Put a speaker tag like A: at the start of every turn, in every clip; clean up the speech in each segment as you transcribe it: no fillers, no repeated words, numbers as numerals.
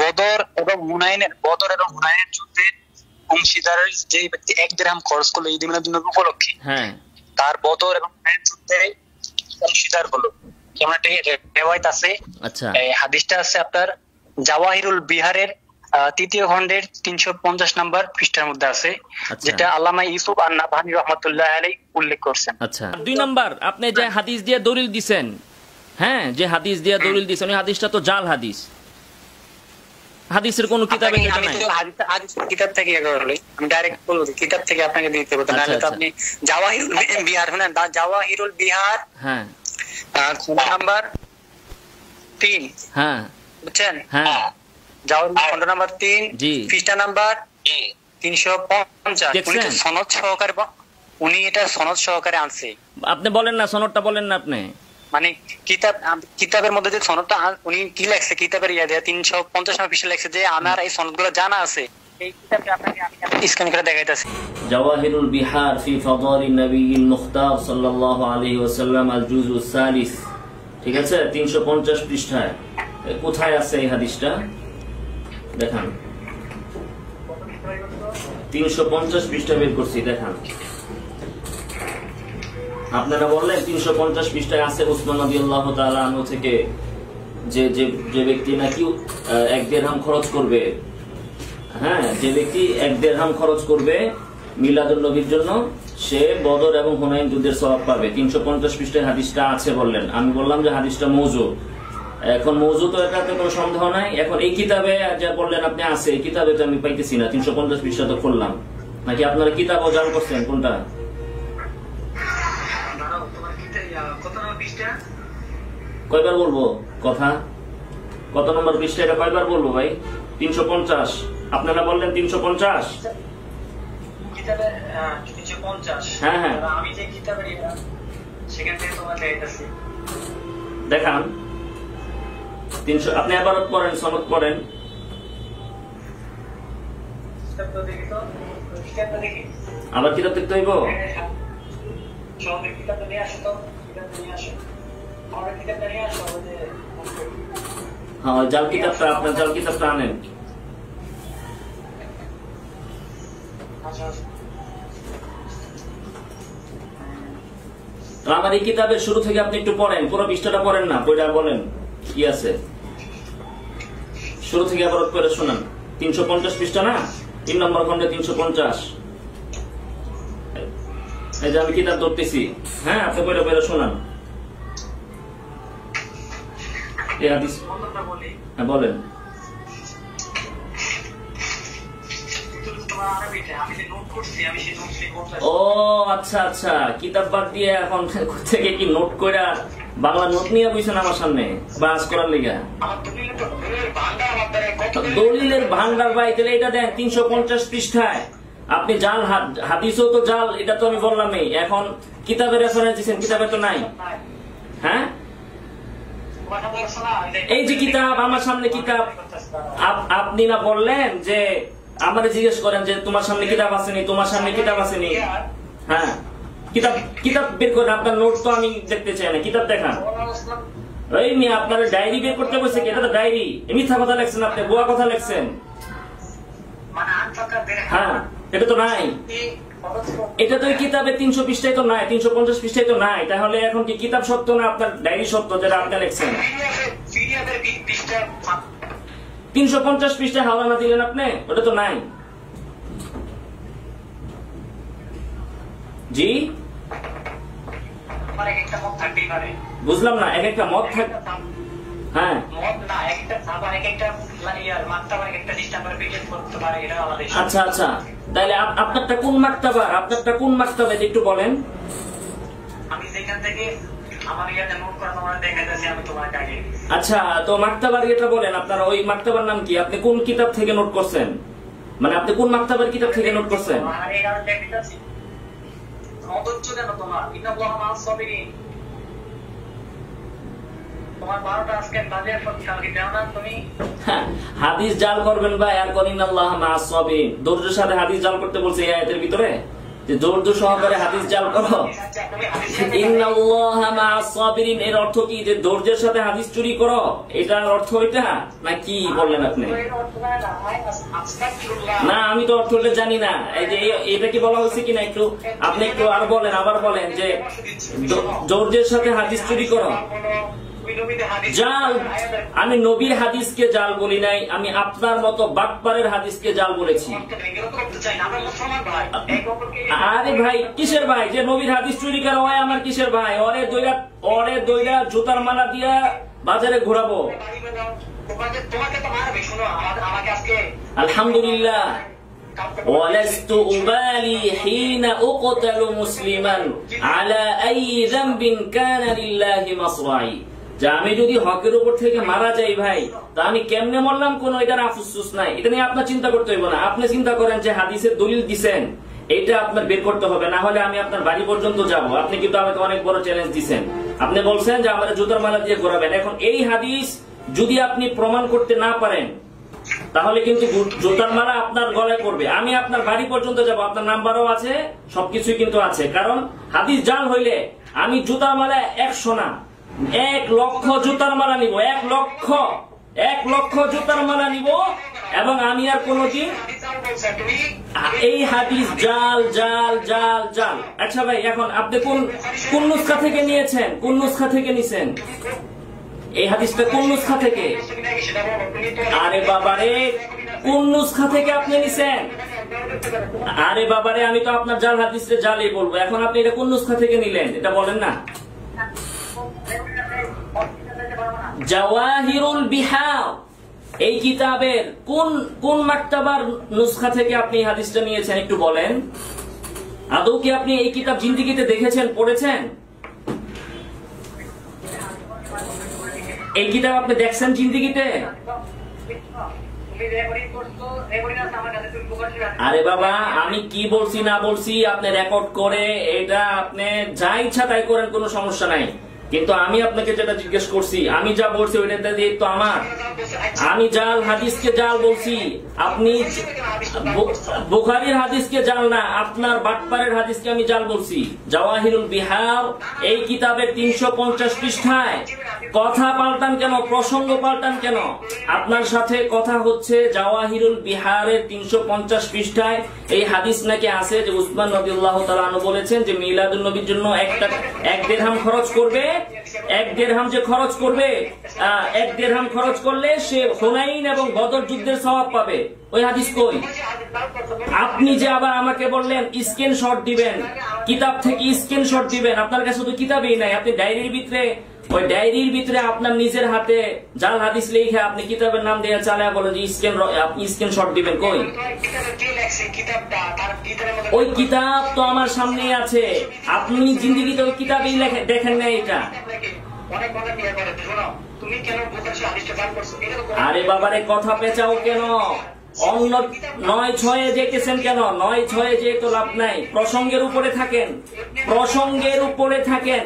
A: বদর এবং হুনাইনের যুদ্ধে অংশীদারের যে ব্যক্তি 1 দিরহাম খরচ করলো ঈদ মিলাদুন্নবী উপলক্ষে, হ্যাঁ, তার বদর এবং হুনাইনের যুদ্ধে অংশীদার হলো। যেমন একটা রিওয়ায়াত আছে, আচ্ছা, এই হাদিসটা আছে আপনার জাওয়াহিরুল বিহারের 3য় খণ্ডের 350 নম্বর পৃষ্ঠার মধ্যে আছে, যেটা আল্লামা ইউসুফ আন-নাবহানী রাহমাতুল্লাহ আলাইহি উল্লেখ করেছেন। আচ্ছা, 2 নাম্বার আপনি যে হাদিস দিয়ে দলিল দিবেন, হ্যাঁ, যে হাদিস দিয়ে দলিল দিবেন ওই হাদিসটা তো জাল হাদিস, হাদিসের কোন কিতাবে এটা নাই। হাদিস কিতাব থেকে আমি ডাইরেক্ট বলবো, কিতাব থেকে আপনাকে দিতে হবে, নাহলে তো আপনি জাওয়াহিরুল বিহার, শুনেন, জাওয়াহিরুল বিহার, হ্যাঁ, খণ্ড নাম্বার 3, হ্যাঁ, বুঝছেন, হ্যাঁ, জাওয়াহিরুল খণ্ড নাম্বার 3 পৃষ্ঠা নাম্বার 350, উনি তো সনদ সহকারে, উনি এটা সনদ সহকারে আনছে। আপনি বলেন না, সনদটা বলেন না আপনি, মানে কিতাবের মধ্যে যে সনদটা উনি কি লেখছে, কিতাবের 350 নম্বর পৃষ্ঠা লেখছে যে আমার এই সনদগুলো জানা আছে, এই কিতাবটা আপনাকে আমি স্ক্যান করে দেখাইতাছি। জাওয়াহিরুল বিহার ফি ফাদাইলিন নবিয়্যিল মুখতার সাল্লাল্লাহু আলাইহি ওয়াসাল্লাম আল জুজুস সালিস, ঠিক আছে, 350 পৃষ্ঠায় কোথায় আছে এই হাদিসটা দেখান। 350 পৃষ্ঠা বের করছি, দেখান। আপনারা বললেন 350 পৃষ্ঠায় আছে উসমান রাদিয়াল্লাহু তাআলা আনহু থেকে যে ব্যক্তি নাকি 1 দিরহাম খরচ করবে, হ্যাঁ, যে ব্যক্তি 1 দিরহাম খরচ করবে মিলাদুন নবীর জন্য সে বদর এবং হুনাইন যুদ্ধের সওয়াব পাবে। 350 পৃষ্ঠায় হাদিসটা আছে বললেন, আমি বললাম যে হাদিসটা মওযু। এখন মওযু তো এটাতে কোনো সন্দেহ নাই। এখন এই কিতাবে যা বললেন আপনি আছে, এই কিতাবে তো আমি পাইতেছি না। 350 পৃষ্ঠা তো খুললাম, নাকি আপনারা কিতাবও জাল করছেন? কোনটা? কয়বার বলবো কথা? কত নম্বর পৃষ্ঠা এটা কয়বার বলবো ভাই? 350। আপনারা বললেন 350। হ্যাঁ হ্যাঁ, আমি যে কিতাবের সেখান থেকে তোমার দেখাইতাছি, দেখান। 300 আপনি আবার পড়েন, সনদ পড়েন। আবার কিতাব দেখতে হইব? হ্যাঁ, জাল কিতাবটা, আপনার জাল কিতাবটা আনেন। আমার এই কিতাবের শুরু থেকে আপনি একটু পড়েন, পুরো পৃষ্ঠাটা পড়েন না, বইটা বলেন কি আছে শুরু থেকে আবার পড়ে শোনান। 350 পৃষ্ঠা না, 3 নম্বর খণ্ডে 350। এই যে আমি কিতাব ধরতেছি, হ্যাঁ, আপনি বইটা পড়ে শোনান। এই হাদিস, হ্যাঁ বলেন। ও আচ্ছা আচ্ছা, কিতাব বাদ দিয়ে এখন থেকে কি নোট কইরা বাংলা নোট নিয়ে বইছেন আমার সামনে বাস করার লিগা? দলিলের ভান্ডার ভাই, তাহলে এটা দেন 350 পৃষ্ঠায় আপনি জাল হাদিসও তো জাল, এটা তো আমি বললামই। এখন কিতাবের রেফারেন্স দিচ্ছেন, কিতাবে তো নাই। হ্যাঁ, এই যে কিতাব আমার সামনে, কিতাব আপনি না বললেন যে আমারে জিজ্ঞেস করেন যে তোমার সামনে কিতাব আসেনি, তোমার সামনে কিতাব আসেনি। হ্যাঁ, কিতাব বের করেন, আপনার নোট তো আমি দেখতে চাই না, কিতাব দেখান। ওই মেয়ে আপনার ডায়েরি বের করতে বসে, এটা তো ডায়েরি, মিথ্যা কথা লেখছেন আপনি, ভুয়া কথা লেখছেন। হ্যাঁ, এটা তো নাই, এটা তো কিতাবে 300 পৃষ্ঠায় তো নাই, 350 পৃষ্ঠায় তো নাই। তাহলে এখন কি কিতাব সত্য না আপনার ডায়েরি সত্য যেটা আপনি লেখছেন? 350 পৃষ্ঠায় হাওলানা দিলেন আপনি, ওটা তো নাই। জি বুঝলাম না, এক একটা মত থাকে। হ্যাঁ, আচ্ছা আচ্ছা, তাহলে আপনারটা কোন মাকতাবা? আপনারটা কোন মাকতাবা একটু বলেন। আমি যেখান থেকে আমার ইয়াতে নোট করা তোমার দেখাইতেছি, আমি তোমাকে আগে। আচ্ছা, তো মাকতাবার এটা বলেন, আপনার ওই মাকতাবার নাম কি? আপনি কোন কিতাব থেকে নোট করছেন? মানে আপনি কোন মাকতাবার কিতাব থেকে নোট করছেন? আরে এটা দেখাইতেছি। অধৈর্য কেন তোমার? ইন্নাল্লাহ মা'আস সাবিরিন। তোমার 12টা আজকে বাজার করতে হবে, দাও না তুমি? হাদিস জাল করবেন ভাই, আর করিন আল্লাহ মা'আস সাবিরিন। ধৈর্যের সাথে হাদিস জাল করতে বলছে এই আয়াতের ভিতরে?
B: যে ধৈর্য সহকারে হাদিস জাল করো। ইন্নাল্লাহা মা'আস সাবিরিন এর অর্থ কি যে ধৈর্যের সাথে হাদিস চুরি করো, এটার অর্থ এটা না কি বললেন আপনি? না আমি তো অর্থ জানি না। এই যে এটা কি বলা হয়েছে কিনা একটু আপনি একটু আর বলেন, আবার বলেন যে ধৈর্যের সাথে হাদিস চুরি করো। জাল, আমি নবীর হাদিসকে জাল বলি নাই, আমি আপনার মতো বাটপারের হাদিসকে জাল বলেছি। আরে ভাই কিসের ভাই? যে নবীর হাদিস চুরি করা হয় আমার কিসের ভাই? ওরে দইরা জুতার মালা দিয়া বাজারে ঘোরাবো। আলহামদুলিল্লাহ ولست أبالي حين أقتل مسلما على أي ذنب كان لله مصرعي। যে আমি যদি হকের উপর থেকে মারা যাই ভাই, তা আমি কেমনে মরলাম কোনো এটার আফসোস নাই। এটা নিয়ে আপনার চিন্তা করতে হইব না। আপনি চিন্তা করেন যে হাদিসের দলিল দিছেন, এটা আপনার বের করতে হবে, না হলে আমি আপনার বাড়ি পর্যন্ত যাব। আপনি কিন্তু আমাকে অনেক বড় চ্যালেঞ্জ দিচ্ছেন। আপনি বলছেন যে আমাদের জুতার মালা দিয়ে ঘোরাবেন। এখন এই হাদিস যদি আপনি প্রমাণ করতে না পারেন তাহলে কিন্তু জুতার মালা আপনার গলায় পড়বে। আমি আপনার বাড়ি পর্যন্ত যাব, আপনার নাম্বারও আছে, সবকিছুই কিন্তু আছে। কারণ হাদিস জাল হইলে আমি জুতার মালা 100 না 1 লক্ষ জুতার মালা নিব, 1 লক্ষ জুতার মালা নিব, এবং আমি আর কোনদিন এই হাদিস জাল জাল জাল জাল। আচ্ছা ভাই, এখন আপনি কোন নুসখা থেকে নিয়েছেন? কোন নুসখা থেকে নিছেন এই হাদিসটা? কোন নুসখা থেকে? আরে বাবারে, কোন নুসখা থেকে আপনি নিছেন? আরে বাবারে, আমি তো আপনার জাল হাদিসে জালই বলবো। এখন আপনি এটা কোন নুসখা থেকে নিলেন এটা বলেন না। জাওয়াহিরুল বিহার এই কিতাবের কোন মাকতাবার নুসখা থেকে আপনি এই হাদিসটা নিয়েছেন একটু বলেন। আদৌ কি আপনি এই কিতাব জিন্দেগিতে দেখেছেন, পড়েছেন? এই কিতাব আপনি দেখছেন জিন্দেগিতে? আরে বাবা, আমি কি বলছি না বলছি আপনি রেকর্ড করে এটা আপনি যা ইচ্ছা তাই করেন, কোনো সমস্যা নাই। কিন্তু আমি আপনাকে যেটা জিজ্ঞেস করছি, আমি যা বলছি ওইটাতে দিয়ে তো আমার, আমি জাল হাদিসকে জাল বলছি, আপনি বুখারীর হাদিসকে জাল না, আপনার বাটপারের হাদিসকে আমি জাল বলছি। জাওয়াহিরুল বিহার এই কিতাবের 350 পৃষ্ঠায় কথা পাল্টান কেন, প্রসঙ্গ পাল্টান কেন? আপনার সাথে কথা হচ্ছে জাওয়াহিরুল বিহারের 350 পৃষ্ঠায় এই হাদিস নাকি আছে যে উসমান রাদিয়াল্লাহু তাআলা আনহু বলেছেন যে মিলাদুন নবীর জন্য 1 দিরহাম খরচ করবে, 1 দিরহাম যে খরচ করবে, 1 দিরহাম খরচ করলে সে হুনাইন এবং বদর যুদ্ধের সওয়াব পাবে। ওই হাদিস কই? আপনি যে আবার আমাকে বললেন স্ক্রিনশট দিবেন, কিতাব থেকে স্ক্রিনশট দিবেন। আপনার কাছে তো কিতাবই নাই, আপনি ডায়েরির ভিতরে, ওই ডায়েরির ভিতরে আপনার নিজের হাতে জাল হাদিস লিখে আপনি কিতাবের নাম দিয়ে চালায় বলেন যে আপনি স্ক্রিনশট দিবেন। কই ওই কিতাব? তো আমার সামনেই আছে, আপনি জিন্দেগিতে ওই কিতাবেই দেখেন না এটা। আরে বাবারে, কথা পেঁচাও কেন? অন্য 9-6 যেতেছেন কেন? 9-6 যে তো লাভ নাই, প্রসঙ্গের উপরে থাকেন, প্রসঙ্গের উপরে থাকেন।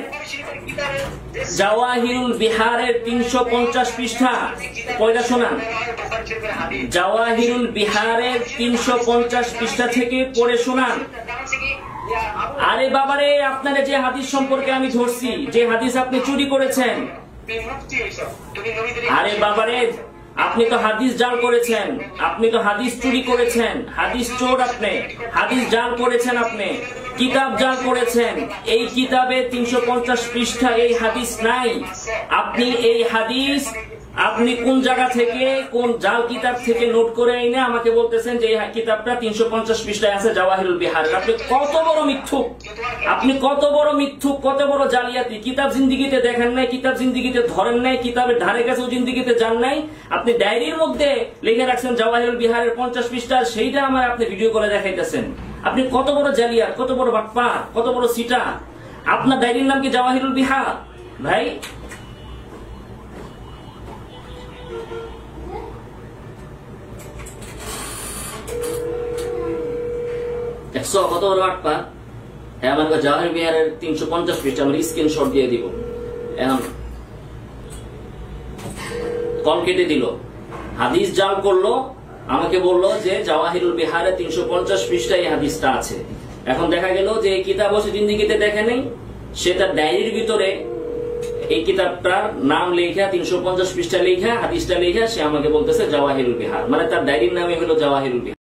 B: জাওয়াহিরুল বিহারের 350 পৃষ্ঠা পয়দা শোনান। জাওয়াহিরুল বিহারের 350 পৃষ্ঠা থেকে পড়ে শোনান। আরে বাবারে, আপনারা যে হাদিস সম্পর্কে আমি ধরছি, যে হাদিস আপনি চুরি করেছেন, আরে বাবারে আপনি তো হাদিস জাল করেছেন, আপনি তো হাদিস চুরি করেছেন, হাদিস চোর আপনি, হাদিস জাল করেছেন, আপনি কিতাব জাল করেছেন। এই কিতাবে 350 পৃষ্ঠা এই হাদিস নাই। আপনি এই হাদিস আপনি কোন জায়গা থেকে, কোন জাল কিতাব থেকে নোট করে এনে আমাকে বলতেছেন যে এই কিতাবটা 350 পৃষ্ঠায় আছে জাওয়াহিরুল বিহারের। আপনি কত বড় মিথ্যুক, আপনি কত বড় মিথ্যুক, কত বড় জালিয়াতি। কিতাব জিন্দেগিতে দেখেন নাই, কিতাব জিন্দেগিতে ধরেন নাই, কিতাবের ধারে কাছেও জিন্দেগিতে যান নাই। আপনি ডায়েরির মধ্যে লিখে রাখছেন জাওয়াহিরুল বিহারের 50 পৃষ্ঠা, সেইটা আমার আপনি ভিডিও করে দেখাইতেছেন। আপনি কত বড় জালিয়াত, কত বড় বাটপার, কত বড় সিটা। আপনার ডায়েরির নাম কি জাওয়াহিরুল বিহার? ভাই কত বড় বাটপার। আমার জাওয়াহিরুল বিহারের 350 পৃষ্ঠা আমার স্ক্রিনশট দিয়ে দিব। এখন কল কেটে দিল, হাদিস জাল করলো, আমাকে বললো যে জাওয়াহিরুল বিহারে 350 পৃষ্ঠায় এই হাদিসটা আছে। এখন দেখা গেল যে এই কিতাব সে জিন্দিগিতে দেখে নেই, সে তার ডায়েরির ভিতরে এই কিতাবটার নাম লেখা 350 পৃষ্ঠা লেখা, হাদিসটা লেখা, সে আমাকে বলতেছে জাওয়াহিরুল বিহার, মানে তার ডায়েরির নামে হলো জাওয়াহিরুল বিহার।